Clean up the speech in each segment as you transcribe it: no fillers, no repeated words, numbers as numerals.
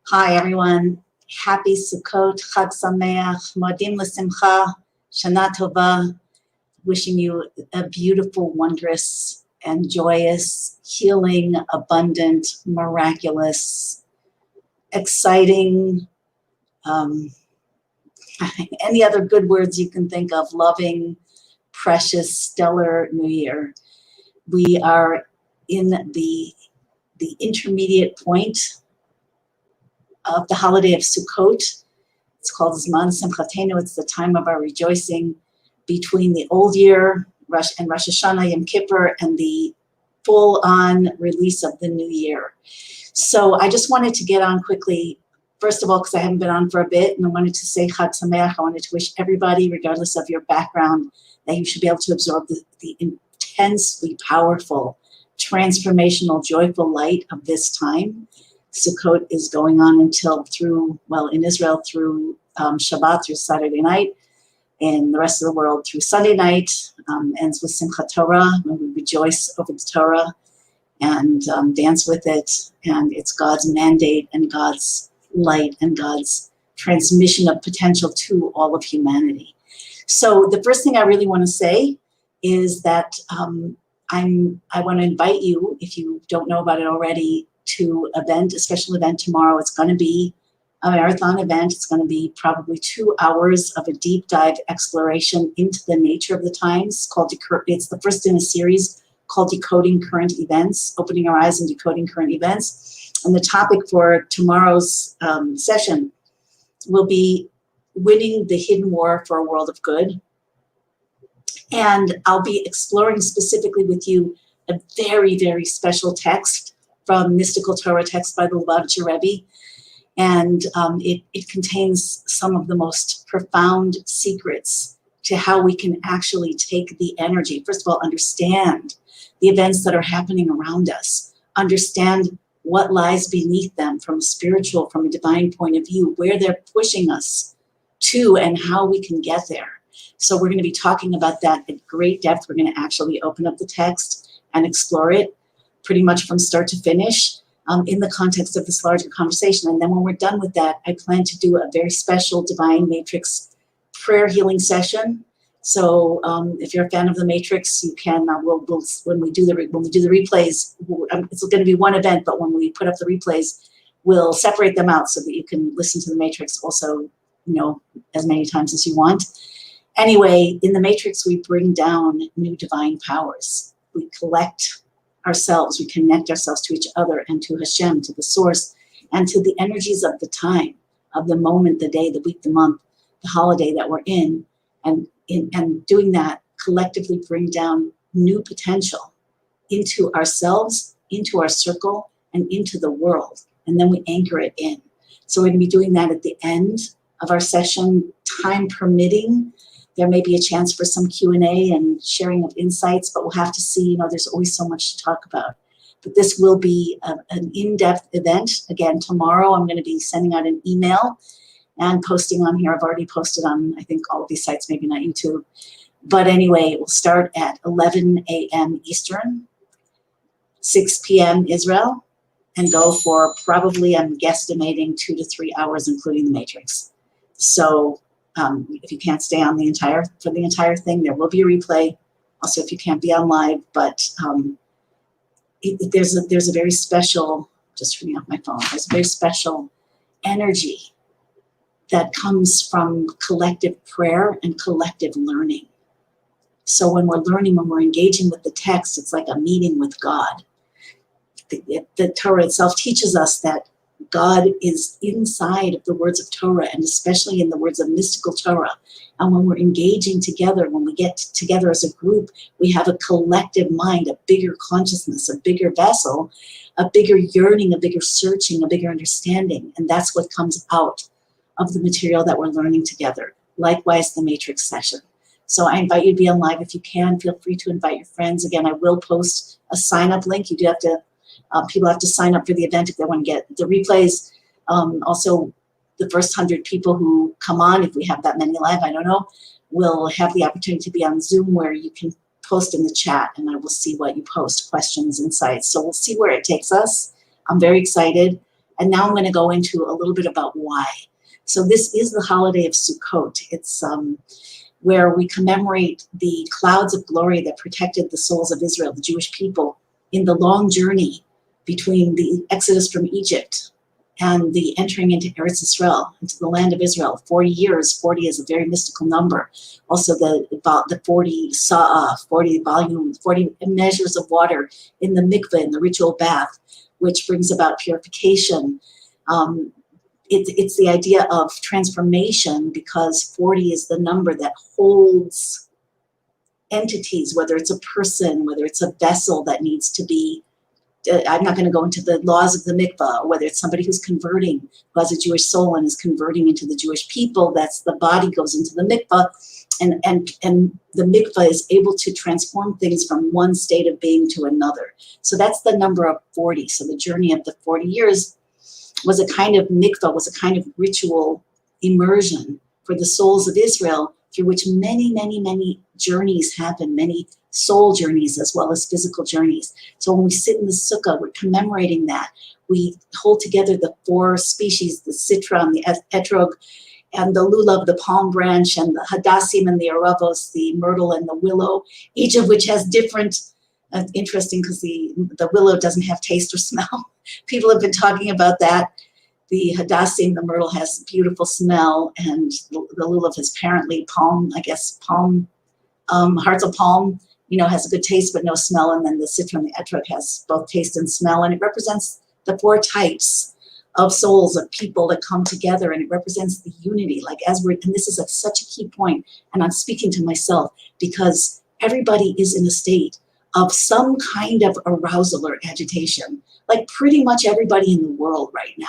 Hi, everyone. Happy Sukkot, Chag Sameach, Modim L'Simcha, Shana Tova. Wishing you a beautiful, wondrous, and joyous, healing, abundant, miraculous, exciting, any other good words you can think of, loving, precious, stellar New Year. We are in the intermediate point of the holiday of Sukkot. It's called Zman Simchatenu. It's the time of our rejoicing between the old year, Rosh Hashanah, Yom Kippur, and the full-on release of the new year. So I just wanted to get on quickly, first of all, because I haven't been on for a bit, and I wanted to say Chag Sameach. I wanted to wish everybody, regardless of your background, that you should be able to absorb the intensely powerful, transformational, joyful light of this time. Sukkot is going on until in Israel through Shabbat, through Saturday night, and the rest of the world through Sunday night. Ends with Simchat Torah, when we rejoice over the Torah and dance with it. And it's God's mandate and God's light and God's transmission of potential to all of humanity. So the first thing I really want to say is that I want to invite you, if you don't know about it already, to a special event tomorrow. It's going to be a marathon event. It's going to be probably 2 hours of a deep dive exploration into the nature of the times. It's the first in a series called Decoding Current Events, Opening Our Eyes and Decoding Current Events. And the topic for tomorrow's session will be Winning the Hidden War for a World of Good. And I'll be exploring specifically with you a very, very special text from Mystical Torah text by the Lubavitcher Rebbe. And it contains some of the most profound secrets to how we can actually take the energy. First of all, understand the events that are happening around us. Understand what lies beneath them from a spiritual, from a divine point of view, where they're pushing us to and how we can get there. So we're going to be talking about that at great depth. We're going to actually open up the text and explore it pretty much from start to finish in the context of this larger conversation. And then when we're done with that, I plan to do a very special Divine Matrix prayer healing session. So if you're a fan of the Matrix, you can, when we do the replays, it's going to be one event, but when we put up the replays, we'll separate them out so that you can listen to the Matrix also, as many times as you want. Anyway, in the Matrix, we bring down new divine powers. We collect ourselves, we connect ourselves to each other and to Hashem, to the source, and to the energies of the time, of the moment, the day, the week, the month, the holiday that we're in, and doing that collectively bring down new potential into ourselves, into our circle, and into the world. And then we anchor it in. So we're going to be doing that at the end of our session, time permitting. There may be a chance for some Q&A and sharing of insights, but we'll have to see, there's always so much to talk about. But this will be an in-depth event. Again, tomorrow I'm going to be sending out an email and posting on here. I've already posted on, I think, all of these sites, maybe not YouTube. But anyway, it will start at 11 a.m. Eastern, 6 p.m. Israel, and go for probably, I'm guesstimating, 2 to 3 hours, including the Matrix. So if you can't stay on for the entire thing, there will be a replay. Also, if you can't be on live, but there's a very special, just turning off my phone, there's a very special energy that comes from collective prayer and collective learning. So when we're learning, when we're engaging with the text, it's like a meeting with God. The Torah itself teaches us that God is inside of the words of Torah, and especially in the words of mystical Torah. And when we're engaging together, when we get together as a group, we have a collective mind, a bigger consciousness, a bigger vessel, a bigger yearning, a bigger searching, a bigger understanding. And that's what comes out of the material that we're learning together. Likewise, the Matrix session. So I invite you to be on live if you can. Feel free to invite your friends. Again, I will post a sign-up link. You do have to people have to sign up for the event if they want to get the replays. Also, the first 100 people who come on, if we have that many live, I don't know, will have the opportunity to be on Zoom where you can post in the chat and I will see what you post, questions, insights. So we'll see where it takes us. I'm very excited. And now I'm going to go into a little bit about why. So this is the holiday of Sukkot. It's where we commemorate the clouds of glory that protected the souls of Israel, the Jewish people, in the long journey between the exodus from Egypt and the entering into Eretz Israel, into the land of Israel. 40 years, 40 is a very mystical number. Also the 40 sa'ah, 40 volumes, 40 measures of water in the mikveh, in the ritual bath, which brings about purification. It's the idea of transformation, because 40 is the number that holds entities, whether it's a person, whether it's a vessel that needs to be, I'm not going to go into the laws of the mikvah, or whether it's somebody who's converting, who has a Jewish soul and is converting into the Jewish people, that's the body goes into the mikvah, and the mikvah is able to transform things from one state of being to another. So that's the number of 40. So the journey of the 40 years was a kind of mikvah, was a kind of ritual immersion for the souls of Israel, through which many, many, many journeys happen, many soul journeys as well as physical journeys. So when we sit in the sukkah, we're commemorating that. We hold together the 4 species, the citron, the etrog, and the lulav, the palm branch, and the hadassim and the aravos, the myrtle and the willow, each of which has different, interesting because the willow doesn't have taste or smell. People have been talking about that. The hadassim, the myrtle, has beautiful smell, and the lulav is apparently palm, I guess, palm, hearts of palm, has a good taste but no smell. And then the citron, the etrog, has both taste and smell, and it represents the 4 types of souls, of people that come together, and it represents the unity. Like and this is such a key point, and I'm speaking to myself, because everybody is in a state of some kind of arousal or agitation, like pretty much everybody in the world right now.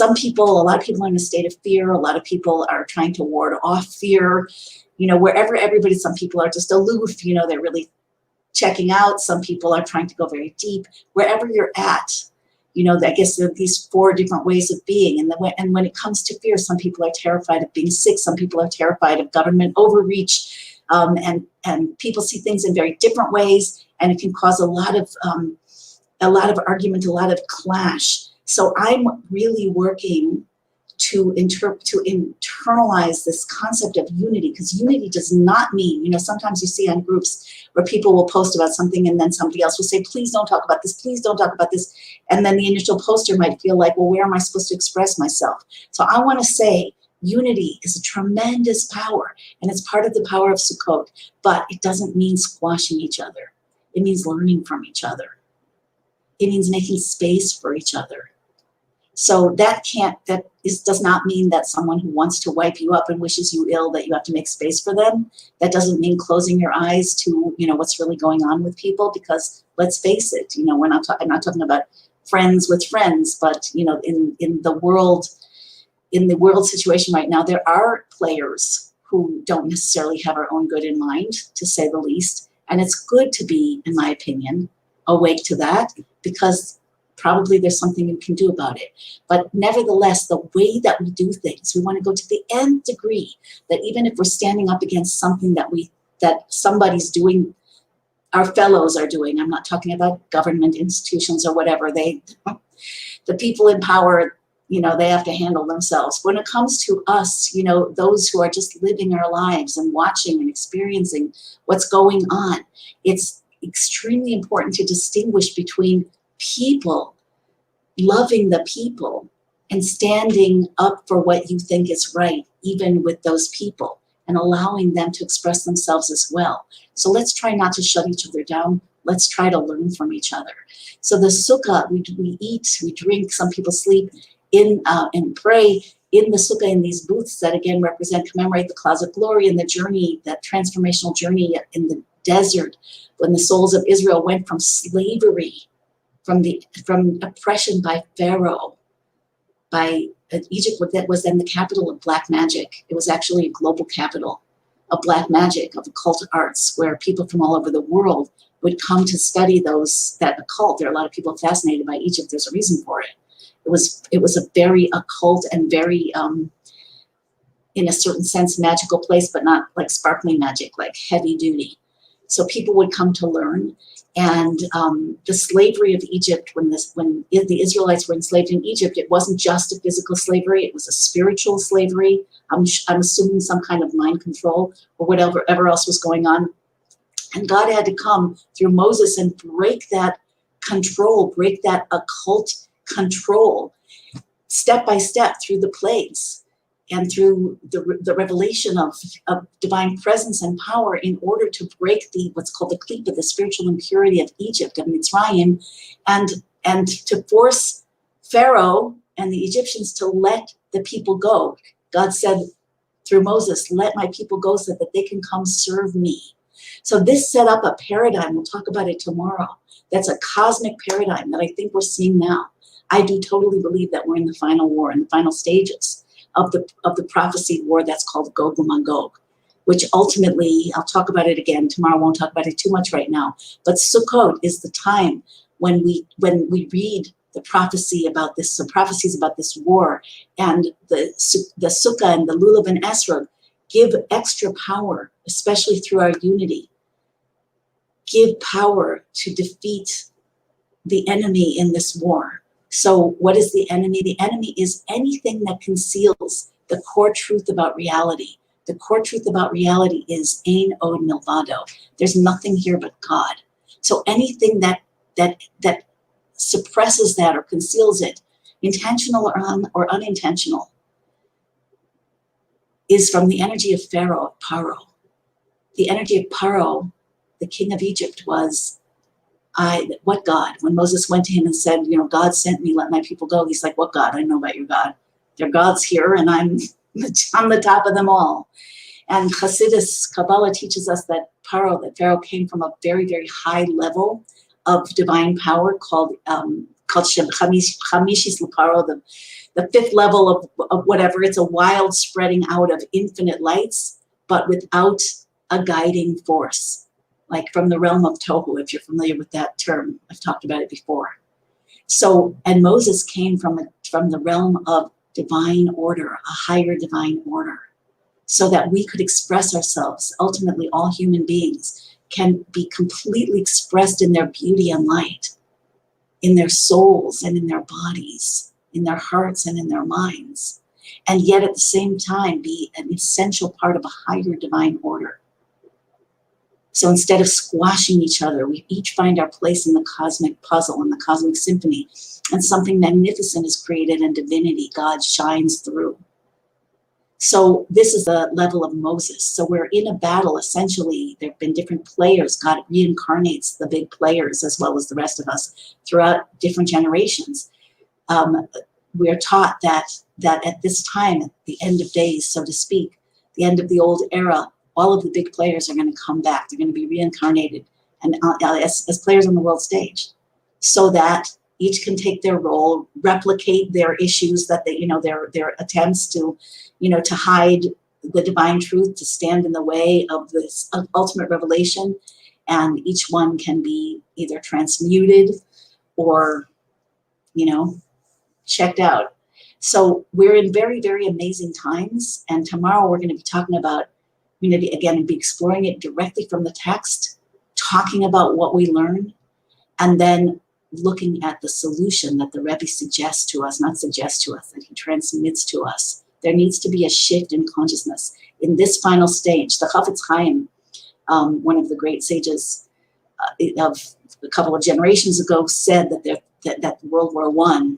A lot of people are in a state of fear. A lot of people are trying to ward off fear. Wherever some people are just aloof, they're really checking out. Some people are trying to go very deep. Wherever you're at, I guess there are these 4 different ways of being. And when it comes to fear, some people are terrified of being sick. Some people are terrified of government overreach. And people see things in very different ways, and it can cause a lot of argument, a lot of clash. So I'm really working to internalize this concept of unity, because unity does not mean, sometimes you see on groups where people will post about something and then somebody else will say, please don't talk about this, please don't talk about this. And then the initial poster might feel like, well, where am I supposed to express myself? So I want to say unity is a tremendous power, and it's part of the power of Sukkot, but it doesn't mean squashing each other. It means learning from each other. It means making space for each other. So does not mean that someone who wants to wipe you up and wishes you ill, that you have to make space for them. That doesn't mean closing your eyes to, what's really going on with people, because let's face it, I'm not talking about friends with friends, but, in the world situation right now, there are players who don't necessarily have our own good in mind, to say the least. And it's good to be, in my opinion, awake to that, because probably there's something you can do about it. But nevertheless, the way that we do things, we want to go to the nth degree, that even if we're standing up against something that somebody's doing, our fellows are doing, I'm not talking about government institutions or whatever, the people in power, they have to handle themselves. When it comes to us, those who are just living our lives and watching and experiencing what's going on, it's extremely important to distinguish between people, loving the people, and standing up for what you think is right, even with those people, and allowing them to express themselves as well. So let's try not to shut each other down. Let's try to learn from each other. So the sukkah, we eat, we drink, some people sleep in and pray in the sukkah, in these booths that again commemorate the clouds of glory and the journey, that transformational journey in the desert, when the souls of Israel went from slavery, from oppression by Pharaoh, by Egypt, that was then the capital of black magic. It was actually a global capital of black magic, of occult arts, where people from all over the world would come to study that occult. There are a lot of people fascinated by Egypt. There's a reason for it. It was a very occult and very, in a certain sense, magical place, but not like sparkling magic, like heavy duty. So people would come to learn. And the slavery of Egypt, when the Israelites were enslaved in Egypt, it wasn't just a physical slavery, it was a spiritual slavery. I'm assuming some kind of mind control or whatever else was going on. And God had to come through Moses and break that control, break that occult control, step by step through the plagues and through the revelation of divine presence and power in order to break what's called the klipa, the spiritual impurity of Egypt, of Mitzrayim, and to force Pharaoh and the Egyptians to let the people go. God said through Moses, let my people go so that they can come serve me. So this set up a paradigm, we'll talk about it tomorrow, that's a cosmic paradigm that I think we're seeing now. I do totally believe that we're in the final war, in the final stages of the prophesied war that's called Gog U'Magog, which ultimately, I'll talk about it again tomorrow, won't talk about it too much right now, but Sukkot is the time when we read the prophecies about this war, and the Sukkah and the Lulav and Esrog give extra power, especially through our unity, give power to defeat the enemy in this war. So what is the enemy? The enemy is anything that conceals the core truth about reality. The core truth about reality is Ein Od Milvado. There's nothing here but God. So anything that suppresses that or conceals it, intentional or unintentional, is from the energy of Pharaoh, Paro. The energy of Paro, the king of Egypt, was what God? When Moses went to him and said, God sent me, let my people go. He's like, what God? I know about your God. Their God's here, and I'm the top of them all. And Hasidus Kabbalah teaches us that Pharaoh came from a very, very high level of divine power called Chamishis L'Paro, the fifth level of whatever. It's a wild spreading out of infinite lights, but without a guiding force. Like from the realm of Tohu, if you're familiar with that term. I've talked about it before. So, and Moses came from the realm of divine order, a higher divine order, so that we could express ourselves. Ultimately, all human beings can be completely expressed in their beauty and light, in their souls and in their bodies, in their hearts and in their minds, and yet at the same time be an essential part of a higher divine order. So instead of squashing each other, we each find our place in the cosmic puzzle, in the cosmic symphony, and something magnificent is created and divinity, God, shines through. So this is the level of Moses. So we're in a battle, essentially. There have been different players. God reincarnates the big players as well as the rest of us throughout different generations. We're taught that at this time, at the end of days, so to speak, the end of the old era, all of the big players are going to come back. They're going to be reincarnated and as players on the world stage, so that each can take their role, replicate their issues, that they, their attempts to, to hide the divine truth, to stand in the way of this ultimate revelation, and each one can be either transmuted or, checked out. So we're in very, very amazing times, and tomorrow we're going to be talking about, again, be exploring it directly from the text, talking about what we learn, and then looking at the solution that the Rebbe suggests to us, that he transmits to us. There needs to be a shift in consciousness in this final stage. The Chafetz Chaim, one of the great sages of a couple of generations ago, said that World War I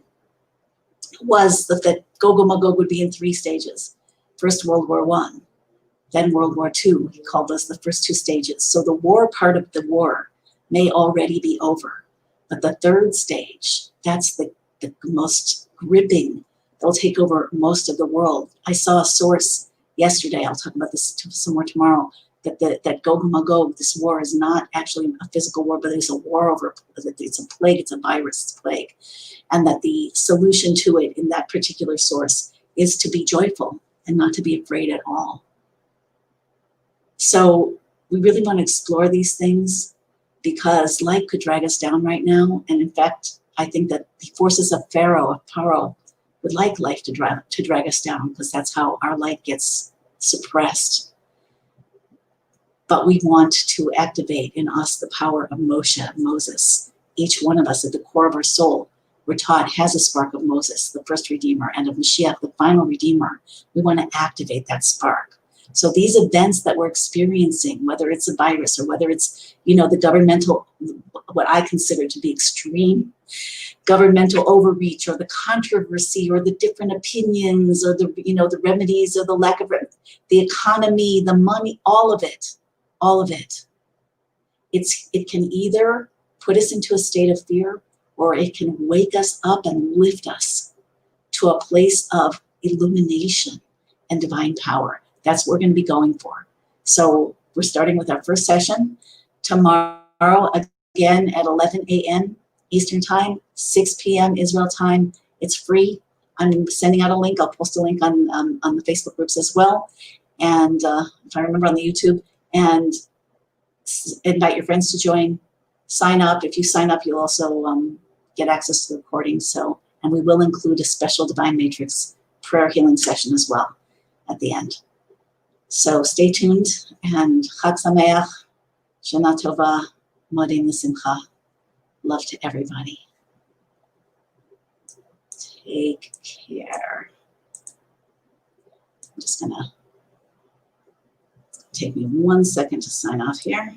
was that Gog U'Magog would be in 3 stages. First, World War I. Then World War II, he called us the first 2 stages. So the war part of the war may already be over. But the 3rd stage, that's the most gripping. They'll take over most of the world. I saw a source yesterday, I'll talk about this some more tomorrow, that Gog U'Magog, this war is not actually a physical war, but it's a war over, it's a plague, it's a virus, it's a plague. And that the solution to it in that particular source is to be joyful and not to be afraid at all. So we really want to explore these things because light could drag us down right now. And in fact, I think that the forces of Paro, would like life to drag us down, because that's how our light gets suppressed. but we want to activate in us the power of Moses. Each one of us at the core of our soul, we're taught, has a spark of Moses, the first Redeemer, and of Mashiach, the final Redeemer. We want to activate that spark. So these events that we're experiencing, whether it's a virus or whether it's, the governmental, what I consider to be extreme governmental overreach, or the controversy, or the different opinions, or the remedies, or the lack of the economy, the money, all of it. It can either put us into a state of fear, or it can wake us up and lift us to a place of illumination and divine power. That's what we're going to be going for. So we're starting with our first session tomorrow, again at 11 a.m. Eastern Time, 6 p.m. Israel time. It's free. I'm sending out a link. I'll post a link on the Facebook groups as well. And if I remember, on the YouTube. And invite your friends to join. Sign up. If you sign up, you'll also get access to the recording. And we will include a special Divine Matrix prayer healing session as well at the end. So stay tuned, and Chag Sameach, Shana Tova, Modim L'Simcha. Love to everybody. Take care. I'm just gonna take me 1 second to sign off here.